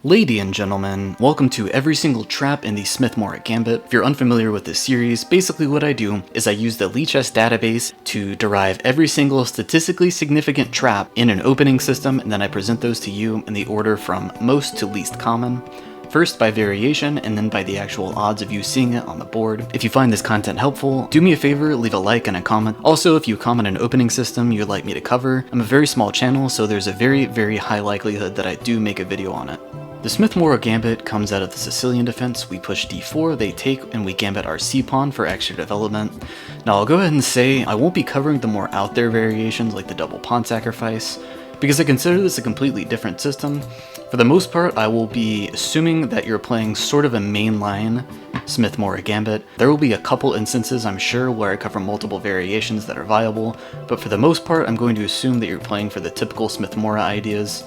Ladies and gentlemen, welcome to every single trap in the Smith-Morra Gambit. If you're unfamiliar with this series, basically what I do is I use the Lichess database to derive every single statistically significant trap in an opening system, and then I present those to you in the order from most to least common. First by variation, and then by the actual odds of you seeing it on the board. If you find this content helpful, do me a favor, leave a like and a comment. Also, if you comment an opening system you'd like me to cover, I'm a very small channel, so there's a very high likelihood that I do make a video on it. The Smith-Morra Gambit comes out of the Sicilian defense. We push d4, they take, and we gambit our c-pawn for extra development. Now I'll go ahead and say I won't be covering the more out there variations like the double pawn sacrifice, because I consider this a completely different system. For the most part, I will be assuming that you're playing sort of a mainline Smith-Morra Gambit. There will be a couple instances, I'm sure, where I cover multiple variations that are viable, but for the most part, I'm going to assume that you're playing for the typical Smith-Morra ideas.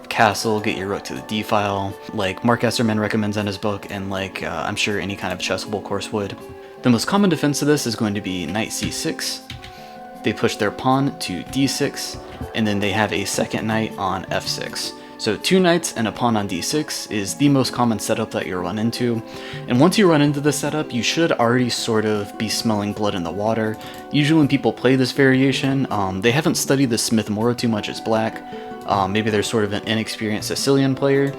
Castle, get your rook to the d file, like Mark Esserman recommends in his book, and like I'm sure any kind of chessable course would. The most common defense of this is going to be knight c6. They push their pawn to d6, and then they have a second knight on f6. So two knights and a pawn on d6 is the most common setup that you'll run into, and once you run into this setup, you should already sort of be smelling blood in the water. Usually when people play this variation, they haven't studied the Smith-Morra too much as black. Maybe they're sort of an inexperienced Sicilian player.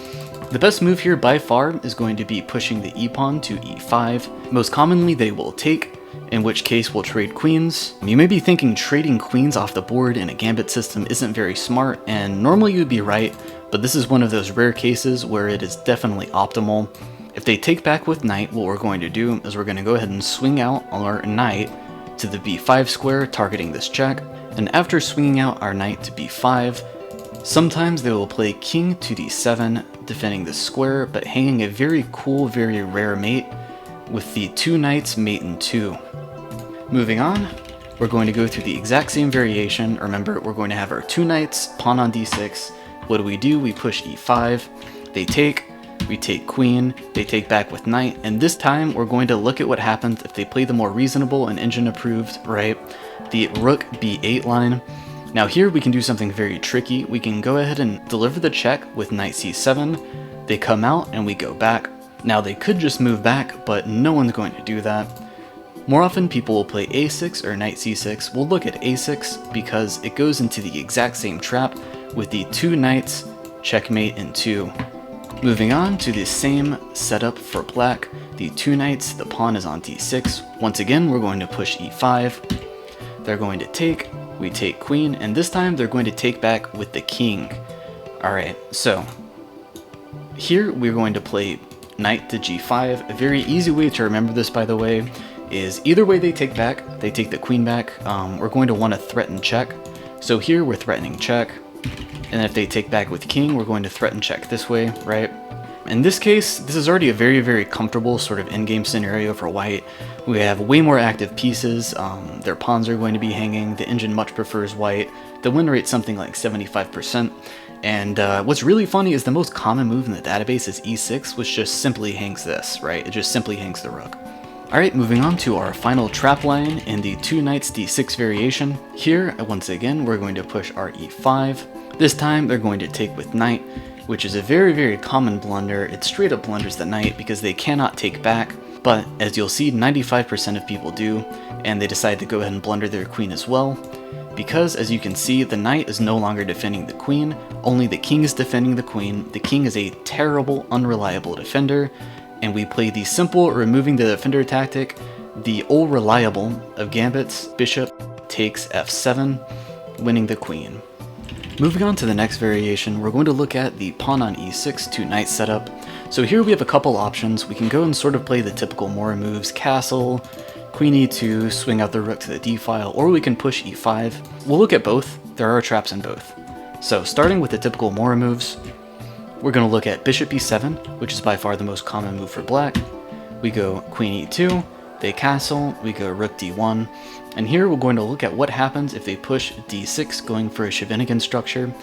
The best move here by far is going to be pushing the e-pawn to e5. Most commonly they will take, in which case we'll trade queens. You may be thinking trading queens off the board in a gambit system isn't very smart, and normally you'd be right, but this is one of those rare cases where it is definitely optimal. If they take back with knight, what we're going to do is we're going to go ahead and swing out our knight to the b5 square, targeting this check, and after swinging out our knight to b5, sometimes they will play king to d7, defending the square, but hanging a very cool, very rare mate with the two knights mate in 2. Moving on, we're going to go through the exact same variation. Remember, we're going to have our two knights, pawn on d6. What do? We push e5, they take, we take queen, they take back with knight, and this time we're going to look at what happens if they play the more reasonable and engine approved, right? The rook b8 line. Now here we can do something very tricky. We can go ahead and deliver the check with knight c7, they come out and we go back. Now they could just move back, but no one's going to do that. More often people will play a6 or knight c6. We'll look at a6 because it goes into the exact same trap with the two knights, checkmate in 2. Moving on to the same setup for black, the two knights, the pawn is on d6. Once again, we're going to push e5, they're going to take, we take queen, and this time they're going to take back with the king. Alright, so here we're going to play knight to g5. A very easy way to remember this, by the way, is either way they take back, they take the queen back, we're going to want to threaten check. So here we're threatening check, and if they take back with king, we're going to threaten check this way, right? In this case, this is already a very comfortable sort of in-game scenario for white. We have way more active pieces, their pawns are going to be hanging, the engine much prefers white, the win rate's something like 75%, and what's really funny is the most common move in the database is e6, which just simply hangs this, right? It just simply hangs the rook. Alright, moving on to our final trap line in the two knights d6 variation. Here, once again, we're going to push our e5. This time, they're going to take with knight, which is a very common blunder. It straight up blunders the knight because they cannot take back, but as you'll see, 95% of people do, and they decide to go ahead and blunder their queen as well. Because, as you can see, the knight is no longer defending the queen, only the king is defending the queen. The king is a terrible, unreliable defender, and we play the simple removing the defender tactic, the old reliable of gambits. Bishop takes f7, winning the queen. Moving on to the next variation, we're going to look at the pawn on e6 to knight setup. So here we have a couple options. We can go and sort of play the typical Morra moves, castle, queen e2, swing out the rook to the d file, or we can push e5. We'll look at both. There are traps in both. So starting with the typical Morra moves, we're going to look at bishop e7, which is by far the most common move for black. We go queen e2, they castle, we go rook d1, and here we're going to look at what happens if they push d6, going for a Shevenigan structure.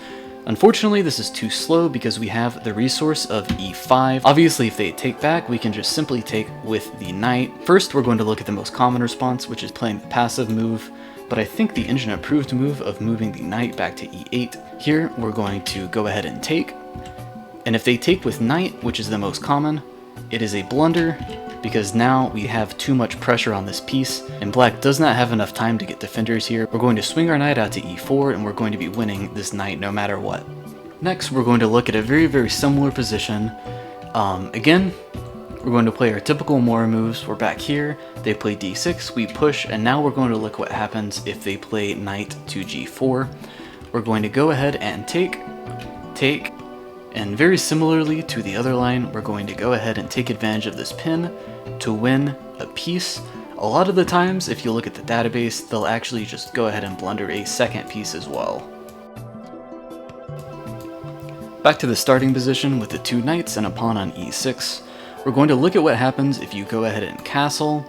Unfortunately, this is too slow because we have the resource of e5. Obviously, if they take back, we can just simply take with the knight. First, we're going to look at the most common response, which is playing the passive move, but I think the engine approved move of moving the knight back to e8. Here, we're going to go ahead and take, And if they take with knight, which is the most common, it is a blunder, because now we have too much pressure on this piece, and black does not have enough time to get defenders here. We're going to swing our knight out to e4, and we're going to be winning this knight no matter what. Next, we're going to look at a very similar position. Again, we're going to play our typical Morra moves. We're back here, they play d6, we push, and now we're going to look what happens if they play knight to g4. We're going to go ahead and take, and very similarly to the other line, we're going to go ahead and take advantage of this pin to win a piece. A lot of the times, if you look at the database, they'll actually just go ahead and blunder a second piece as well. Back to the starting position with the two knights and a pawn on e6. We're going to look at what happens if you go ahead and castle,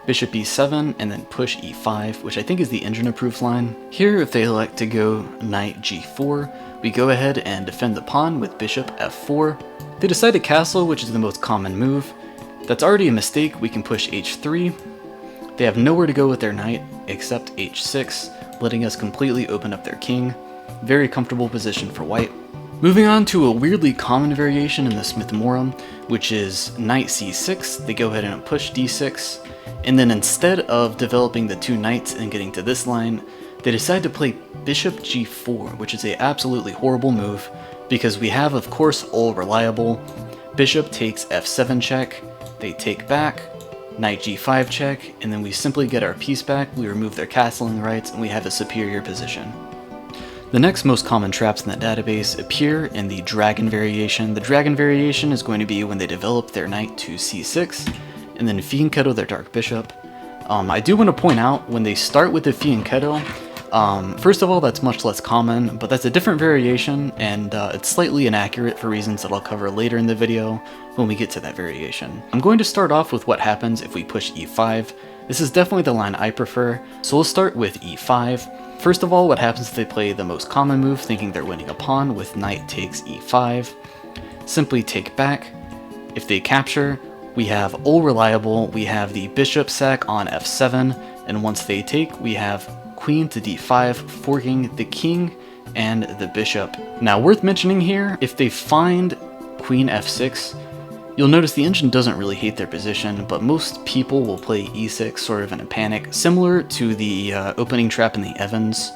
bishop e7, and then push e5, which I think is the engine-approved line. Here, if they elect to go knight g4, we go ahead and defend the pawn with bishop f4. They decide to castle, which is the most common move. That's already a mistake. We can push h3. They have nowhere to go with their knight except h6, letting us completely open up their king. Very comfortable position for white. Moving on to a weirdly common variation in the Smith-Morra, which is knight c6. They go ahead and push d6, and then instead of developing the two knights and getting to this line, they decide to play bishop g4, which is an absolutely horrible move, because we have, of course, all reliable. Bishop takes f7 check, they take back, knight g5 check, and then we simply get our piece back, we remove their castling rights, and we have a superior position. The next most common traps in that database appear in the dragon variation. The dragon variation is going to be when they develop their knight to c6, and then Fianchetto their dark bishop. I do want to point out, when they start with the Fianchetto, first of all, that's much less common, but that's a different variation, and it's slightly inaccurate for reasons that I'll cover later in the video when we get to that variation. I'm going to start off with what happens if we push e5. This is definitely the line I prefer, so we'll start with e5. First of all, what happens if they play the most common move, thinking they're winning a pawn with knight takes e5? Simply take back. If they capture, we have all reliable, we have the bishop sack on f7, and once they take, we have queen to d5, forking the king and the bishop. Now, worth mentioning here, if they find queen f6, you'll notice the engine doesn't really hate their position, but most people will play e6 sort of in a panic, similar to the opening trap in the Evans.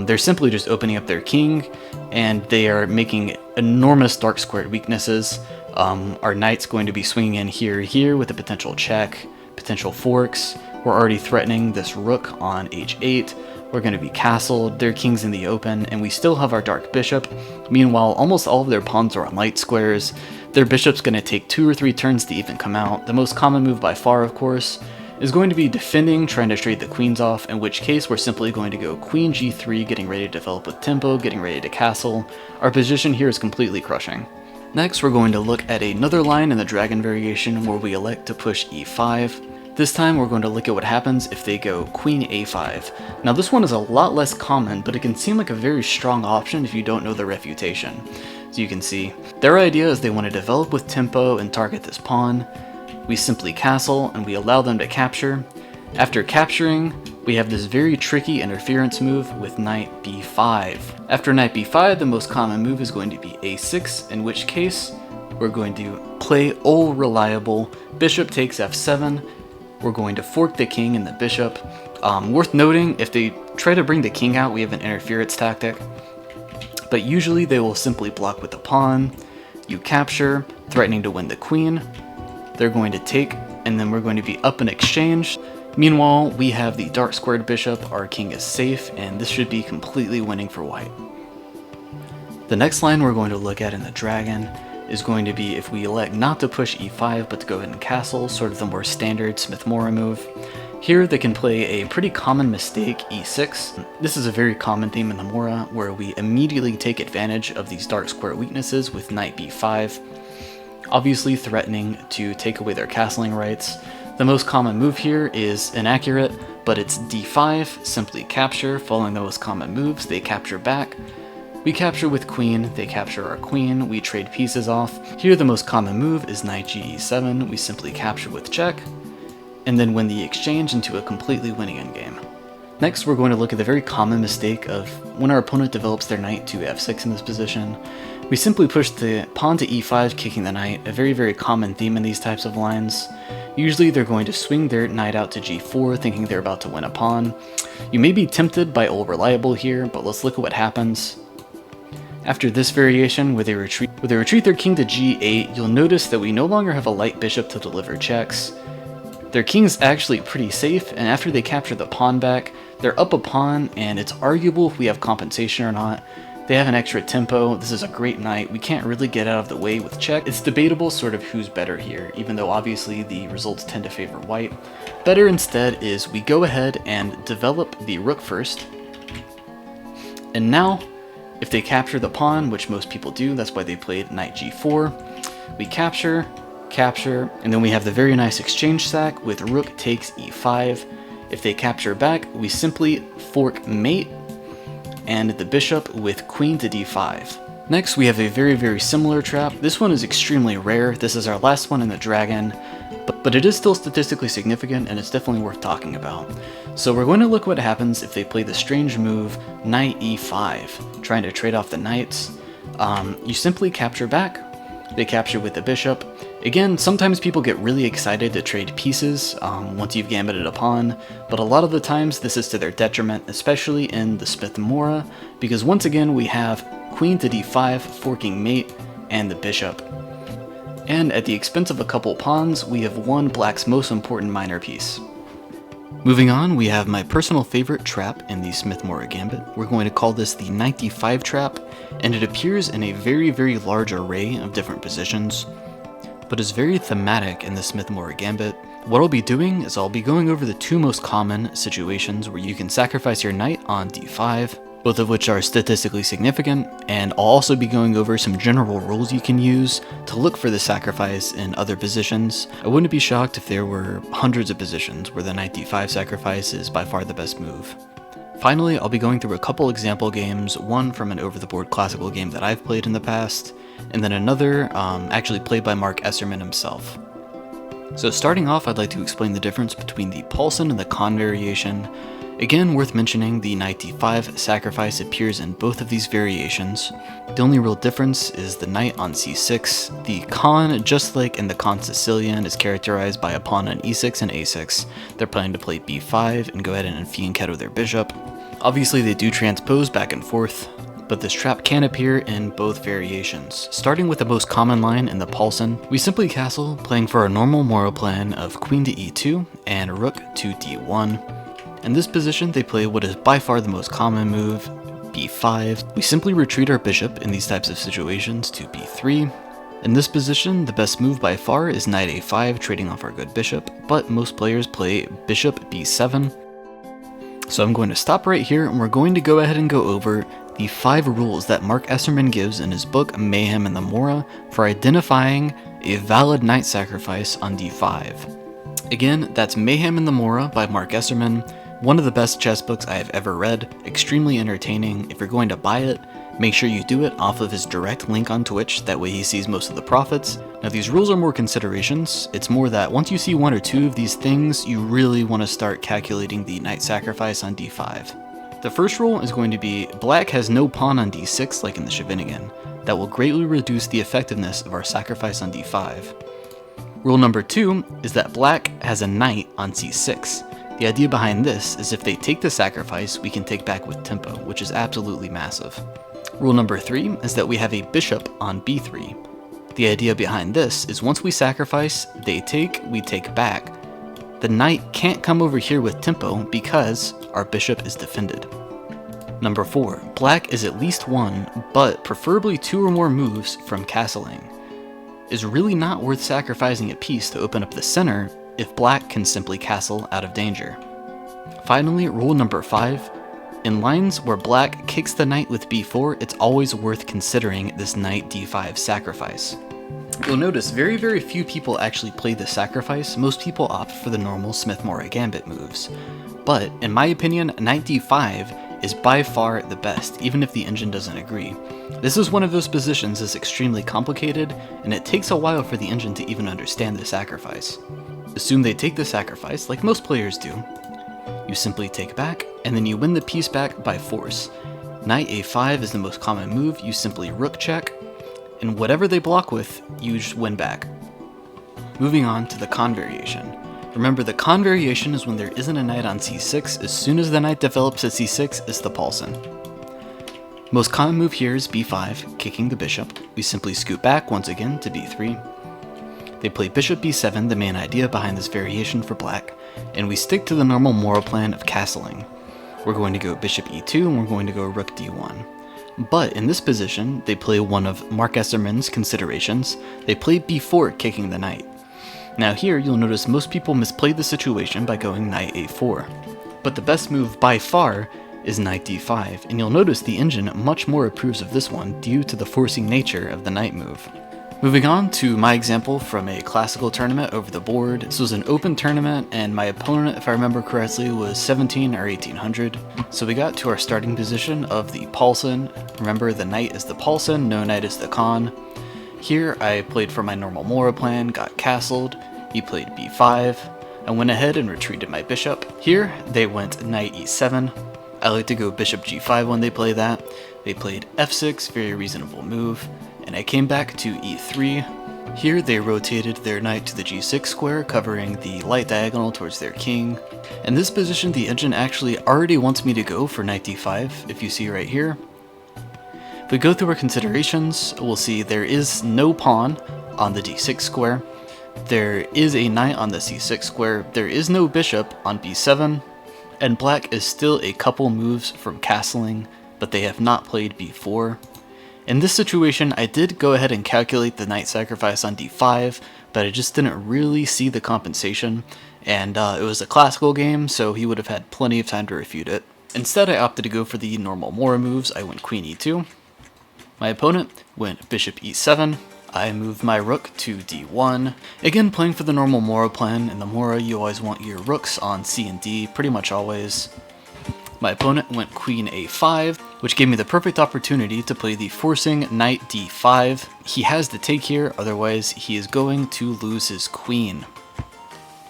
They're simply just opening up their king, and they are making enormous dark squared weaknesses. Our knight's going to be swinging in here with a potential check, potential forks. We're already threatening this rook on h8. We're going to be castled, their king's in the open, and we still have our dark bishop. Meanwhile, almost all of their pawns are on light squares. Their bishop's going to take 2 or 3 turns to even come out. The most common move by far, of course, is going to be defending, trying to trade the queens off, in which case we're simply going to go queen g3, getting ready to develop with tempo, getting ready to castle. Our position here is completely crushing. Next, we're going to look at another line in the dragon variation where we elect to push e5. This time we're going to look at what happens if they go queen a5. Now this one is a lot less common, but it can seem like a very strong option if you don't know the refutation. As you can see, their idea is they want to develop with tempo and target this pawn. We simply castle and we allow them to capture. After capturing, we have this very tricky interference move with knight b5. After knight b5, the most common move is going to be a6, in which case we're going to play all reliable. Bishop takes f7. We're going to fork the king and the bishop. Worth noting, if they try to bring the king out, we have an interference tactic. But usually they will simply block with the pawn. You capture, threatening to win the queen. They're going to take, and then we're going to be up in exchange. Meanwhile, we have the dark squared bishop, our king is safe, and this should be completely winning for white. The next line we're going to look at in the dragon is going to be if we elect not to push e5 but to go ahead and castle, sort of the more standard Smith-Morra move. Here they can play a pretty common mistake, e6. This is a very common theme in the Morra, where we immediately take advantage of these dark square weaknesses with knight b5, obviously threatening to take away their castling rights. The most common move here is inaccurate, but it's d5, simply capture. Following the most common moves, they capture back. We capture with queen, they capture our queen, we trade pieces off. Here the most common move is knight ge7, we simply capture with check, and then win the exchange into a completely winning endgame. Next, we're going to look at the very common mistake of when our opponent develops their knight to f6 in this position. We simply push the pawn to e5, kicking the knight, a very common theme in these types of lines. Usually they're going to swing their knight out to g4, thinking they're about to win a pawn. You may be tempted by old reliable here, but let's look at what happens. After this variation, where they retreat their king to g8, you'll notice that we no longer have a light bishop to deliver checks. Their king's actually pretty safe, and after they capture the pawn back, they're up a pawn, and it's arguable if we have compensation or not. They have an extra tempo. This is a great knight. We can't really get out of the way with check. It's debatable sort of who's better here, even though obviously the results tend to favor white. Better instead is we go ahead and develop the rook first. And now, if they capture the pawn, which most people do, that's why they played knight g4, we capture, and then we have the very nice exchange sack with rook takes e5. If they capture back, we simply fork mate, and the bishop with queen to d5. Next, we have a very similar trap. This one is extremely rare. This is our last one in the dragon, but it is still statistically significant, and it's definitely worth talking about. So we're going to look what happens if they play the strange move knight e5, trying to trade off the knights. You simply capture back. They capture with the bishop. Again, sometimes people get really excited to trade pieces once you've gambited a pawn, but a lot of the times this is to their detriment, especially in the Smith-Morra, because once again we have queen to d5, forking mate, and the bishop. And at the expense of a couple pawns, we have won black's most important minor piece. Moving on, we have my personal favorite trap in the Smith-Morra Gambit. We're going to call this the Nd5 Trap, and it appears in a very large array of different positions, but is very thematic in the Smith-Morra Gambit. What I'll be doing is I'll be going over the two most common situations where you can sacrifice your knight on d5, both of which are statistically significant, and I'll also be going over some general rules you can use to look for the sacrifice in other positions. I wouldn't be shocked if there were hundreds of positions where the knight d5 sacrifice is by far the best move. Finally, I'll be going through a couple example games, one from an over-the-board classical game that I've played in the past, and then another actually played by Mark Esserman himself. So starting off, I'd like to explain the difference between the Paulsen and the Con variation. Again, worth mentioning, the knight d5 sacrifice appears in both of these variations. The only real difference is the knight on c6. The Con, just like in the Con Sicilian, is characterized by a pawn on e6 and a6. They're planning to play b5 and go ahead and Fianchetto their bishop. Obviously they do transpose back and forth, but this trap can appear in both variations. Starting with the most common line in the Paulsen, we simply castle, playing for a normal Morra plan of queen to e2 and rook to d1. In this position, they play what is by far the most common move, b5. We simply retreat our bishop in these types of situations to b3. In this position, the best move by far is knight a5, trading off our good bishop, but most players play bishop b7. So I'm going to stop right here, and we're going to go ahead and go over the 5 rules that Mark Esserman gives in his book Mayhem in the Morra for identifying a valid knight sacrifice on d5. Again, that's Mayhem in the Morra by Mark Esserman. One of the best chess books I have ever read, extremely entertaining. If you're going to buy it, make sure you do it off of his direct link on Twitch, that way he sees most of the profits. Now these rules are more considerations. It's more that once you see 1 or 2 of these things, you really want to start calculating the knight sacrifice on d5. The first rule is going to be black has no pawn on d6 like in the Scheveningen. That will greatly reduce the effectiveness of our sacrifice on d5. Rule number 2 is that black has a knight on c6. The idea behind this is if they take the sacrifice, we can take back with tempo, which is absolutely massive. Rule number 3 is that we have a bishop on b3. The idea behind this is once we sacrifice, they take, we take back. The knight can't come over here with tempo because our bishop is defended. Number 4, black is at least 1, but preferably 2 or more moves from castling. It's really not worth sacrificing a piece to open up the center if black can simply castle out of danger. Finally, rule number 5. In lines where black kicks the knight with b4, it's always worth considering this knight d5 sacrifice. You'll notice very few people actually play the sacrifice. Most people opt for the normal Smith-Morra Gambit moves. But in my opinion, knight d5 is by far the best, even if the engine doesn't agree. This is one of those positions that's extremely complicated, and it takes a while for the engine to even understand the sacrifice. Assume they take the sacrifice, like most players do. You simply take back, and then you win the piece back by force. Knight a5 is the most common move. You simply rook check, and whatever they block with, you just win back. Moving on to the con variation. Remember, the con variation is when there isn't a knight on c6. As soon as the knight develops at c6, it's the Paulsen. Most common move here is b5, kicking the bishop. We simply scoot back once again to b3. They play bishop b7, the main idea behind this variation for black, and we stick to the normal Morra plan of castling. We're going to go bishop e2 and we're going to go rook d1. But in this position, they play one of Mark Esserman's considerations. They play b4, kicking the knight. Now here, you'll notice most people misplayed the situation by going knight a4. But the best move by far is knight d5, and you'll notice the engine much more approves of this one due to the forcing nature of the knight move. Moving on to my example from a classical tournament over the board. This was an open tournament, and my opponent, if I remember correctly, was 17 or 1800. So we got to our starting position of the Paulsen. Remember, the knight is the Paulsen, no knight is the con. Here I played for my normal Morra plan, got castled. He played b5. I went ahead and retreated my bishop. Here they went knight e7. I like to go bishop g5 when they play that. They played f6, very reasonable move, and I came back to e3. Here they rotated their knight to the g6 square, covering the light diagonal towards their king. In this position, the engine actually already wants me to go for knight d5, if you see right here. If we go through our considerations, we'll see there is no pawn on the d6 square. There is a knight on the c6 square. There is no bishop on b7. And black is still a couple moves from castling, but they have not played b4. In this situation, I did go ahead and calculate the knight sacrifice on d5, but I just didn't really see the compensation, and it was a classical game, so he would have had plenty of time to refute it. Instead, I opted to go for the normal Morra moves. I went queen e2. My opponent went bishop e7. I moved my rook to d1. Again, playing for the normal Morra plan. In the Morra, you always want your rooks on c and d, pretty much always. My opponent went queen a5, which gave me the perfect opportunity to play the forcing knight d5. He has the take here, otherwise he is going to lose his queen.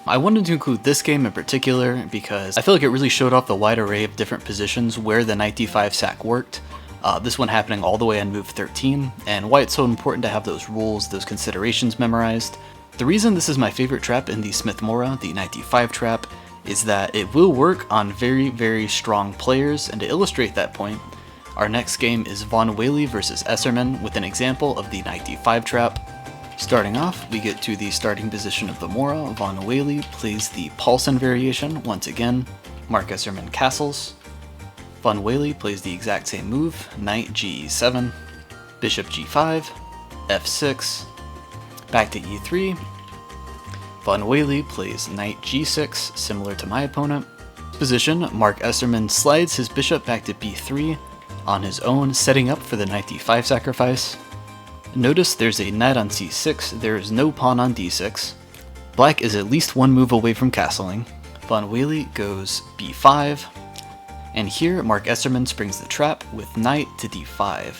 I wanted to include this game in particular because I feel like it really showed off the wide array of different positions where the knight d5 sack worked. This one happening all the way on move 13, and why it's so important to have those rules, those considerations memorized. The reason this is my favorite trap in the Smith-Morra, the Nd5 Trap, is that it will work on very, very strong players, and to illustrate that point, our next game is Von Whaley versus Esserman with an example of the Nd5 Trap. Starting off, we get to the starting position of the Morra. Von Whaley plays the Paulsen Variation once again. Mark Esserman castles. Von Whaley plays the exact same move, knight g7, bishop g5, f6, back to e3. Von Whaley plays knight g6, similar to my opponent. Position, Mark Esserman slides his bishop back to b3 on his own, setting up for the knight d5 sacrifice. Notice there's a knight on c6, there is no pawn on d6. Black is at least one move away from castling. Von Whaley goes b5. And here, Mark Esserman springs the trap with knight to d5.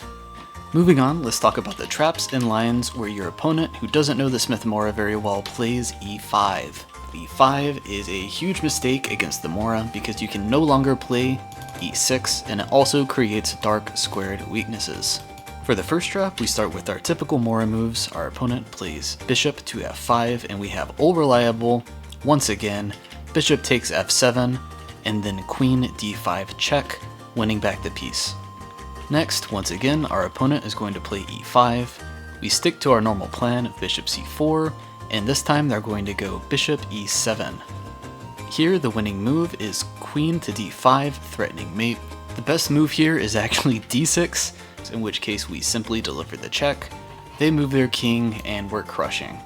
Moving on, let's talk about the traps and lines where your opponent, who doesn't know the Smith-Morra very well, plays e5. e5 is a huge mistake against the Morra because you can no longer play e6, and it also creates dark squared weaknesses. For the first trap, we start with our typical Morra moves. Our opponent plays bishop to f5, and we have all reliable, once again, bishop takes f7, and then queen d5 check, winning back the piece. Next, once again, our opponent is going to play e5. We stick to our normal plan of bishop c4, and this time they're going to go bishop e7. Here, the winning move is queen to d5, threatening mate. The best move here is actually d6, in which case we simply deliver the check. They move their king, and we're crushing.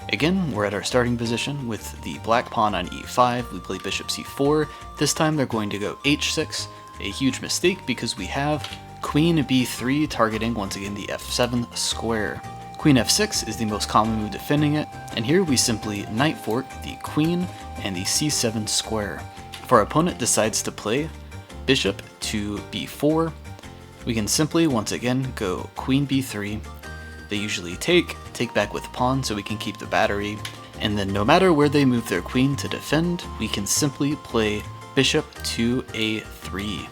Again, we're at our starting position with the black pawn on e5. We play bishop c4. This time they're going to go h6, a huge mistake because we have queen b3 targeting once again the f7 square. Queen f6 is the most common move defending it, and here we simply knight fork the queen and the c7 square. If our opponent decides to play bishop to b4, we can simply once again go queen b3. They usually take back with pawn so we can keep the battery, and then no matter where they move their queen to defend, we can simply play bishop to a3.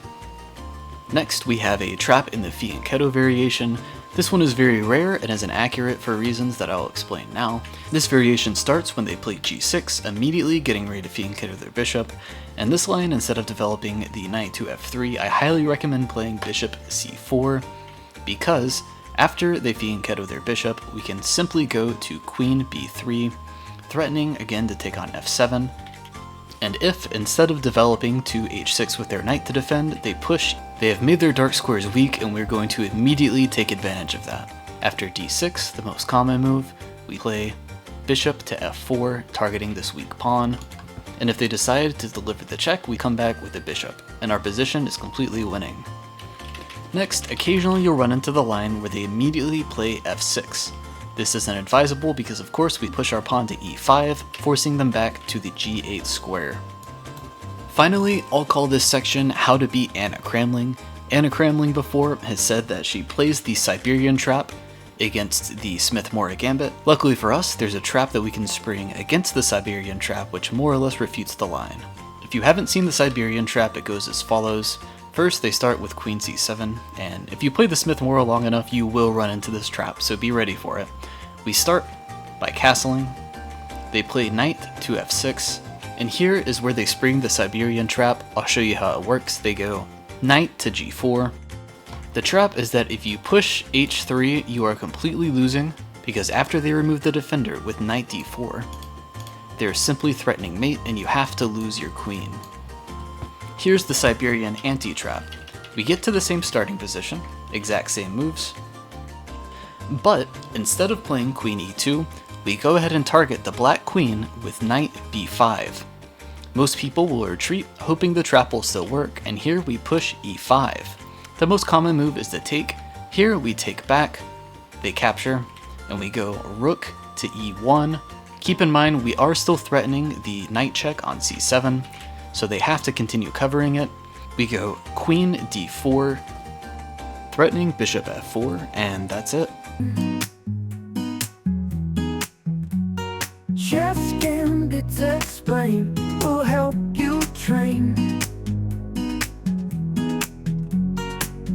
Next, we have a trap in the Fianchetto variation. This one is very rare and is inaccurate for reasons that I'll explain now. This variation starts when they play g6, immediately getting ready to Fianchetto their bishop, and this line, instead of developing the knight to f3, I highly recommend playing bishop c4, because after they Fianchetto their bishop, we can simply go to queen b3, threatening again to take on f7, and if, instead of developing to h6 with their knight to defend, they push, they have made their dark squares weak, and we're going to immediately take advantage of that. After d6, the most common move, we play bishop to f4, targeting this weak pawn, and if they decide to deliver the check, we come back with the bishop, and our position is completely winning. Next, occasionally you'll run into the line where they immediately play f6. This isn't advisable because of course we push our pawn to e5, forcing them back to the g8 square. Finally, I'll call this section How to Beat Anna Cramling. Anna Cramling before has said that she plays the Siberian Trap against the Smith-Morra Gambit. Luckily for us, there's a trap that we can spring against the Siberian Trap which more or less refutes the line. If you haven't seen the Siberian Trap, it goes as follows. First, they start with queen c7, and if you play the Smith-Morra long enough, you will run into this trap, so be ready for it. We start by castling, they play knight to f6, and here is where they spring the Siberian Trap. I'll show you how it works. They go knight to g4. The trap is that if you push h3, you are completely losing, because after they remove the defender with knight d4, they're simply threatening mate, and you have to lose your queen. Here's the Siberian Anti-Trap. We get to the same starting position, exact same moves, but instead of playing queen e2, we go ahead and target the black queen with knight b5. Most people will retreat, hoping the trap will still work, and here we push e5. The most common move is the take. Here we take back, they capture, and we go rook to e1. Keep in mind we are still threatening the knight check on c7, so they have to continue covering it. We go queen d4, threatening bishop f4, and that's it. Chess Gambit Explain will help you train.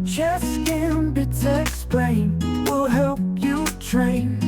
Chess Gambit Explain will help you train.